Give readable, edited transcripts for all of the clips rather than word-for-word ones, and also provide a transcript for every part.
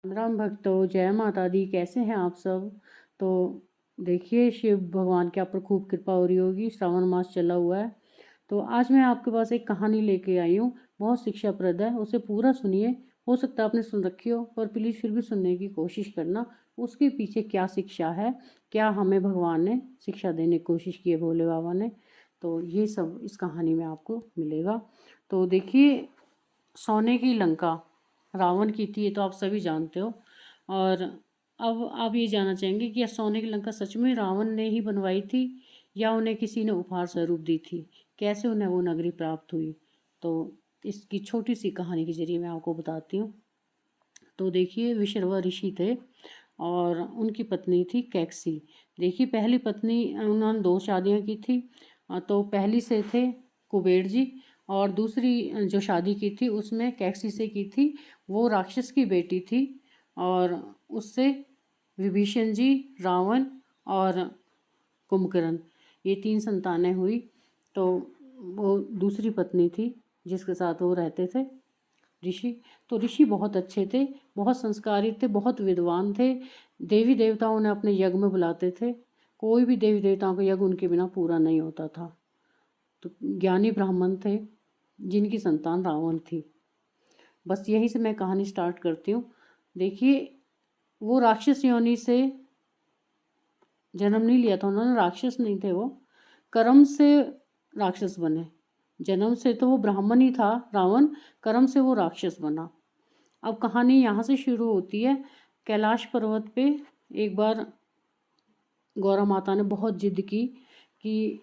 राम भक्तों, जय माता दी। कैसे हैं आप सब? तो देखिए, शिव भगवान के आप पर खूब कृपा हो रही होगी। श्रावण मास चला हुआ है। तो आज मैं आपके पास एक कहानी लेके आई हूँ, बहुत शिक्षाप्रद है। उसे पूरा सुनिए। हो सकता है आपने सुन रखी हो, पर प्लीज़ फिर भी सुनने की कोशिश करना। उसके पीछे क्या शिक्षा है, क्या हमें भगवान ने शिक्षा देने की कोशिश की है, भोले बाबा ने, तो ये सब इस कहानी में आपको मिलेगा। तो देखिए, सोने की लंका रावण की थी, ये तो आप सभी जानते हो। और अब आप ये जानना चाहेंगे कि यह सोने की लंका सच में रावण ने ही बनवाई थी या उन्हें किसी ने उपहार स्वरूप दी थी? कैसे उन्हें वो नगरी प्राप्त हुई? तो इसकी छोटी सी कहानी के जरिए मैं आपको बताती हूँ। तो देखिए, विशर्वा ऋषि थे और उनकी पत्नी थी कैकसी। देखिए, पहली पत्नी, उन्होंने 2 शादियाँ की थी। तो पहली से थे कुबेर जी, और दूसरी जो शादी की थी उसमें कैकसी से की थी, वो राक्षस की बेटी थी। और उससे विभीषण जी, रावण और कुंभकर्ण, ये 3 संतानें हुई। तो वो दूसरी पत्नी थी जिसके साथ वो रहते थे, ऋषि। तो ऋषि बहुत अच्छे थे, बहुत संस्कारी थे, बहुत विद्वान थे। देवी देवता उन्हें अपने यज्ञ में बुलाते थे। कोई भी देवी देवताओं का यज्ञ उनके बिना पूरा नहीं होता था। तो ज्ञानी ब्राह्मण थे जिनकी संतान रावण थी। बस यहीं से मैं कहानी स्टार्ट करती हूँ। देखिए, वो राक्षस योनि से जन्म नहीं लिया था उन्होंने, राक्षस नहीं थे वो, कर्म से राक्षस बने। जन्म से तो वो ब्राह्मण ही था रावण, कर्म से वो राक्षस बना। अब कहानी यहाँ से शुरू होती है। कैलाश पर्वत पे एक बार गौरा माता ने बहुत जिद की कि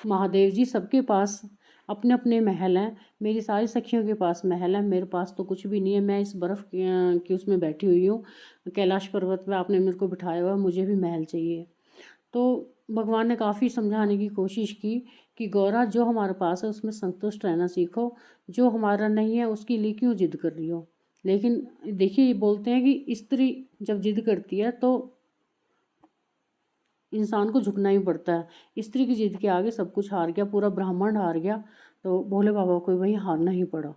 महादेव जी, सबके पास अपने अपने महल हैं, मेरी सारी सखियों के पास महल है, मेरे पास तो कुछ भी नहीं है। मैं इस बर्फ़ की उसमें बैठी हुई हूँ, कैलाश पर्वत पे आपने मेरे को बिठाया हुआ है, मुझे भी महल चाहिए। तो भगवान ने काफ़ी समझाने की कोशिश की कि गौरा, जो हमारे पास है उसमें संतुष्ट रहना सीखो, जो हमारा नहीं है उसके लिए क्यों जिद कर रही हो। लेकिन देखिए, ये बोलते हैं कि स्त्री जब जिद करती है तो इंसान को झुकना ही पड़ता है। स्त्री की जिद के आगे सब कुछ हार गया, पूरा ब्रह्मांड हार गया। तो भोले बाबा को वही हारना ही पड़ा।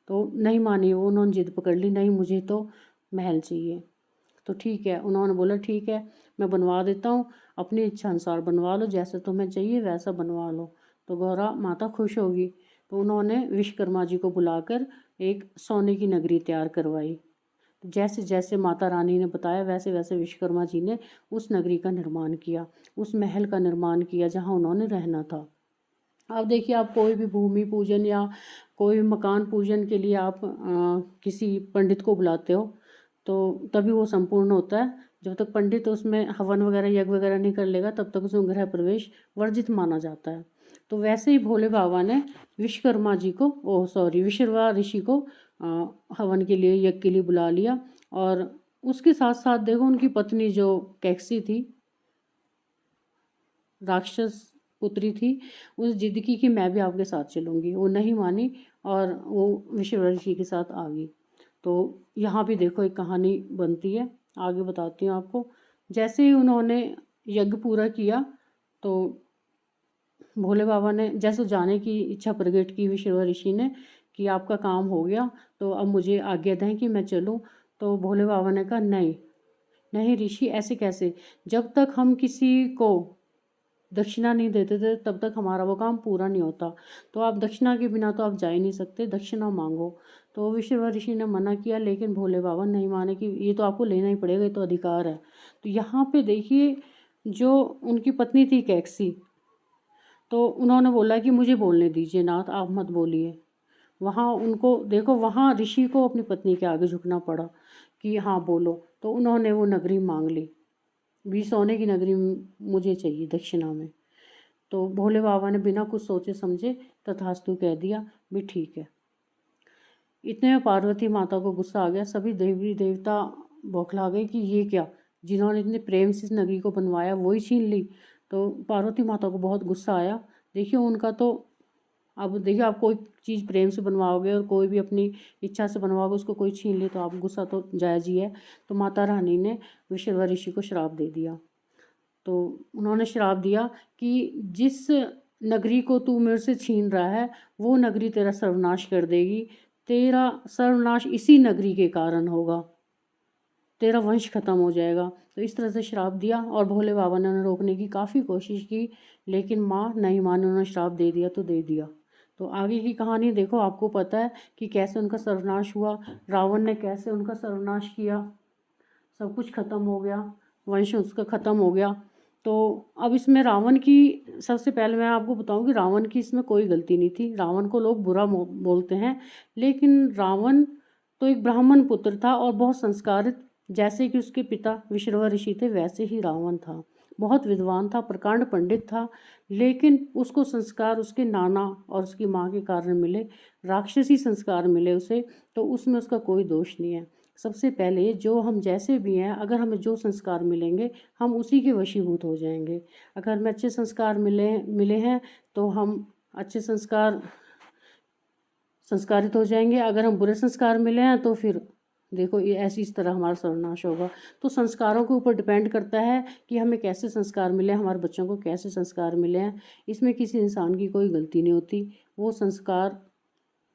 तो नहीं मानी वो, उन्होंने जिद पकड़ ली, नहीं मुझे तो महल चाहिए। तो ठीक है, उन्होंने बोला ठीक है, मैं बनवा देता हूँ, अपनी इच्छा अनुसार बनवा लो, जैसा तुम्हें चाहिए वैसा बनवा लो। तो गौरा माता खुश होगी। तो उन्होंने विश्वकर्मा जी को बुलाकर एक सोने की नगरी तैयार करवाई। जैसे जैसे माता रानी ने बताया वैसे वैसे विश्वकर्मा जी ने उस नगरी का निर्माण किया, उस महल का निर्माण किया जहाँ उन्होंने रहना था। अब देखिए, आप कोई भी भूमि पूजन या कोई भी मकान पूजन के लिए आप किसी पंडित को बुलाते हो तो तभी वो संपूर्ण होता है। जब तक पंडित उसमें हवन वगैरह यज्ञ वगैरह नहीं कर लेगा तब तक उसमें गृह प्रवेश वर्जित माना जाता है। तो वैसे ही भोले बाबा ने विश्वकर्मा जी को, विश्वकर्मा ऋषि को हवन के लिए, यज्ञ के लिए बुला लिया। और उसके साथ साथ देखो, उनकी पत्नी जो कैकसी थी, राक्षस पुत्री थी, उस जिद की मैं भी आपके साथ चलूँगी। वो नहीं मानी और वो विश्वकर्मा ऋषि के साथ आ गई। तो यहाँ भी देखो एक कहानी बनती है, आगे बताती हूँ आपको। जैसे ही उन्होंने यज्ञ पूरा किया तो भोले बाबा ने जैसे जाने की इच्छा प्रकट की विश्वकर्मा ऋषि ने कि आपका काम हो गया, तो अब मुझे आज्ञा दें कि मैं चलूँ। तो भोले बाबा ने कहा नहीं, नहीं ऋषि, ऐसे कैसे? जब तक हम किसी को दक्षिणा नहीं देते थे तब तक हमारा वो काम पूरा नहीं होता। तो आप दक्षिणा के बिना तो आप जा ही नहीं सकते, दक्षिणा मांगो। तो विश्वकर्मा ऋषि ने मना किया, लेकिन भोले बाबा नहीं माने कि ये तो आपको लेना ही पड़ेगा, ये तो अधिकार है। तो यहाँ पे देखिए, जो उनकी पत्नी थी कैकसी, तो उन्होंने बोला कि मुझे बोलने दीजिए नाथ, आप मत बोलिए। वहाँ उनको देखो, वहाँ ऋषि को अपनी पत्नी के आगे झुकना पड़ा कि हाँ बोलो। तो उन्होंने वो नगरी मांग ली, भी सोने की नगरी मुझे चाहिए दक्षिणा में। तो भोले बाबा ने बिना कुछ सोचे समझे तथास्तु कह दिया, भी ठीक है। इतने में पार्वती माता को गुस्सा आ गया, सभी देवी देवता बौखला गए कि ये क्या, जिन्होंने इतने प्रेम से इस नगरी को बनवाया वही छीन ली। तो पार्वती माता को बहुत गुस्सा आया। देखिए, उनका तो, अब देखिए, आप कोई चीज़ प्रेम से बनवाओगे और कोई भी अपनी इच्छा से बनवाओगे, उसको कोई छीन ले तो आप गुस्सा तो जायज़ ही है। तो माता रानी ने विश्वकर्मा ऋषि को श्राप दे दिया। तो उन्होंने श्राप दिया कि जिस नगरी को तू मेरे से छीन रहा है वो नगरी तेरा सर्वनाश कर देगी, तेरा सर्वनाश इसी नगरी के कारण होगा। तेरा वंश खत्म हो जाएगा। तो इस तरह से श्राप दिया और भोले बाबा ने उन्हें रोकने की काफ़ी कोशिश की, लेकिन माँ नहीं मानी, उन्होंने श्राप दे दिया तो दे दिया। तो आगे की कहानी देखो, आपको पता है कि कैसे उनका सर्वनाश हुआ, रावण ने कैसे उनका सर्वनाश किया, सब कुछ खत्म हो गया, वंश उसका खत्म हो गया। तो अब इसमें रावण की, सबसे पहले मैं आपको बताऊं कि रावण की इसमें कोई गलती नहीं थी। रावण को लोग बुरा बोलते हैं, लेकिन रावण तो एक ब्राह्मण पुत्र था और बहुत संस्कारित, जैसे कि उसके पिता विश्रवा ऋषि थे वैसे ही रावण था। बहुत विद्वान था, प्रकांड पंडित था, लेकिन उसको संस्कार उसके नाना और उसकी माँ के कारण मिले, राक्षसी संस्कार मिले उसे। तो उसमें उसका कोई दोष नहीं है। सबसे पहले जो हम जैसे भी हैं, अगर हमें जो संस्कार मिलेंगे हम उसी के वशीभूत हो जाएंगे। अगर हमें अच्छे संस्कार मिले हैं तो हम अच्छे संस्कारित हो जाएंगे। अगर हम बुरे संस्कार मिले हैं तो फिर देखो ये ऐसी इस तरह हमारा सर्वनाश होगा। तो संस्कारों के ऊपर डिपेंड करता है कि हमें कैसे संस्कार मिले, हमारे बच्चों को कैसे संस्कार मिले हैं। इसमें किसी इंसान की कोई गलती नहीं होती। वो संस्कार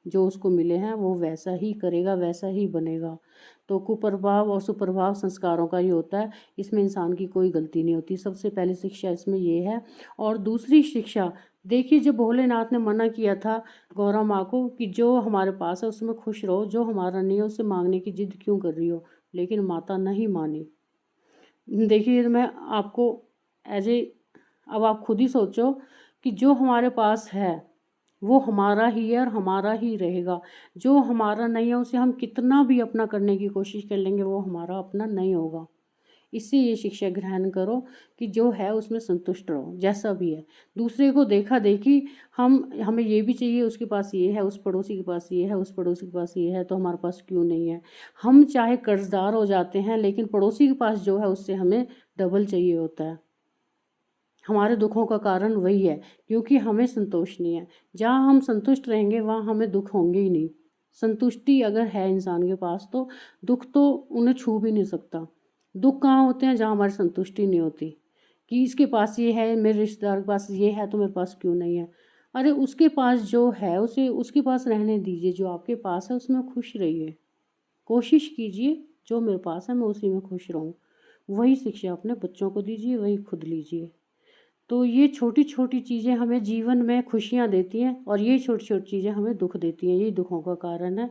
जो उसको मिले हैं वो वैसा ही करेगा, वैसा ही बनेगा। तो कुप्रभाव और सुप्रभाव संस्कारों का ही होता है, इसमें इंसान की कोई गलती नहीं होती। सबसे पहली शिक्षा इसमें ये है। और दूसरी शिक्षा देखिए, जब भोलेनाथ ने मना किया था गौरा माँ को कि जो हमारे पास है उसमें खुश रहो, जो हमारा नहीं है उससे मांगने की जिद क्यों कर रही हो, लेकिन माता नहीं मानी। देखिए मैं आपको एज ए, अब आप खुद ही सोचो कि जो हमारे पास है वो हमारा ही है और हमारा ही रहेगा। जो हमारा नहीं है उसे हम कितना भी अपना करने की कोशिश कर लेंगे, वो हमारा अपना नहीं होगा। इससे ये शिक्षा ग्रहण करो कि जो है उसमें संतुष्ट रहो, जैसा भी है। दूसरे को देखा देखी, हमें ये भी चाहिए, उसके पास ये है, उस पड़ोसी के पास ये है, उस पड़ोसी के पास ये है, तो हमारे पास क्यों नहीं है। हम चाहे कर्जदार हो जाते हैं, लेकिन पड़ोसी के पास जो है उससे हमें डबल चाहिए होता है। हमारे दुखों का कारण वही है, क्योंकि हमें संतोष नहीं है। जहाँ हम संतुष्ट रहेंगे वहाँ हमें दुख होंगे ही नहीं। संतुष्टि अगर है इंसान के पास तो दुख तो उन्हें छू भी नहीं सकता। दुख कहाँ होते हैं, जहाँ हमारी संतुष्टि नहीं होती कि इसके पास ये है, मेरे रिश्तेदार के पास ये है, तो मेरे पास क्यों नहीं है। अरे उसके पास जो है उसे उसके पास रहने दीजिए, जो आपके पास है उसमें खुश रहिए। कोशिश कीजिए जो मेरे पास है मैं उसी में खुश रहूँ। वही शिक्षा अपने बच्चों को दीजिए, वही खुद लीजिए। तो ये छोटी छोटी चीज़ें हमें जीवन में खुशियाँ देती हैं और ये छोटी छोटी चीज़ें हमें दुख देती हैं, यही दुखों का कारण है।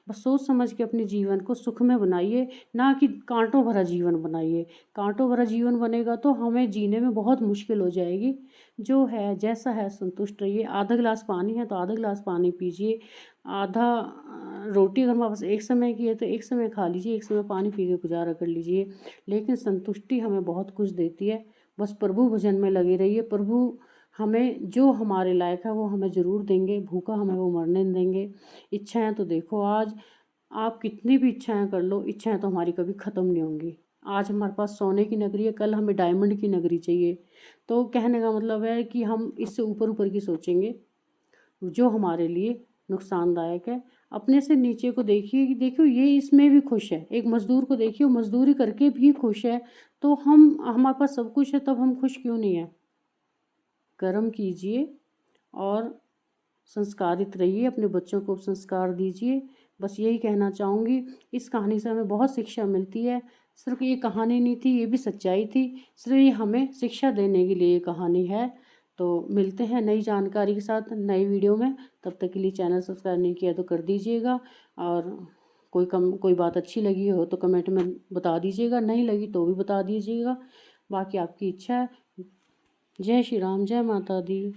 बस सोच समझ के अपने जीवन को सुख में बनाइए, ना कि कांटों भरा जीवन बनाइए। कांटों भरा जीवन बनेगा तो हमें जीने में बहुत मुश्किल हो जाएगी। जो है जैसा है संतुष्ट रहिए। आधा गिलास पानी है तो आधा गिलास पानी पीजिए। आधा रोटी अगर हमारे पास एक समय की है तो एक समय खा लीजिए, एक समय पानी पी के गुजारा कर लीजिए। लेकिन संतुष्टि हमें बहुत कुछ देती है। बस प्रभु भजन में लगे रहिए। प्रभु हमें जो हमारे लायक है वो हमें ज़रूर देंगे, भूखा हमें वो मरने नहीं देंगे। इच्छाएं तो देखो, आज आप कितनी भी इच्छाएं कर लो, इच्छाएं तो हमारी कभी ख़त्म नहीं होंगी। आज हमारे पास सोने की नगरी है, कल हमें डायमंड की नगरी चाहिए। तो कहने का मतलब है कि हम इससे ऊपर ऊपर की सोचेंगे जो हमारे लिए नुकसानदायक है। अपने से नीचे को देखिए कि देखो ये इसमें भी खुश है। एक मज़दूर को देखिए, वो मज़दूरी करके भी खुश है। तो हमारे पास सब कुछ है, तब हम खुश क्यों नहीं है। कर्म कीजिए और संस्कारित रहिए, अपने बच्चों को संस्कार दीजिए। बस यही कहना चाहूँगी। इस कहानी से हमें बहुत शिक्षा मिलती है। सिर्फ ये कहानी नहीं थी, ये भी सच्चाई थी। सिर्फ ये हमें शिक्षा देने के लिए ये कहानी है। तो मिलते हैं नई जानकारी के साथ नई वीडियो में। तब तक के लिए चैनल सब्सक्राइब नहीं किया तो कर दीजिएगा। और कोई बात अच्छी लगी हो तो कमेंट में बता दीजिएगा, नहीं लगी तो भी बता दीजिएगा। बाकी आपकी इच्छा है। जय श्री राम, जय माता दी।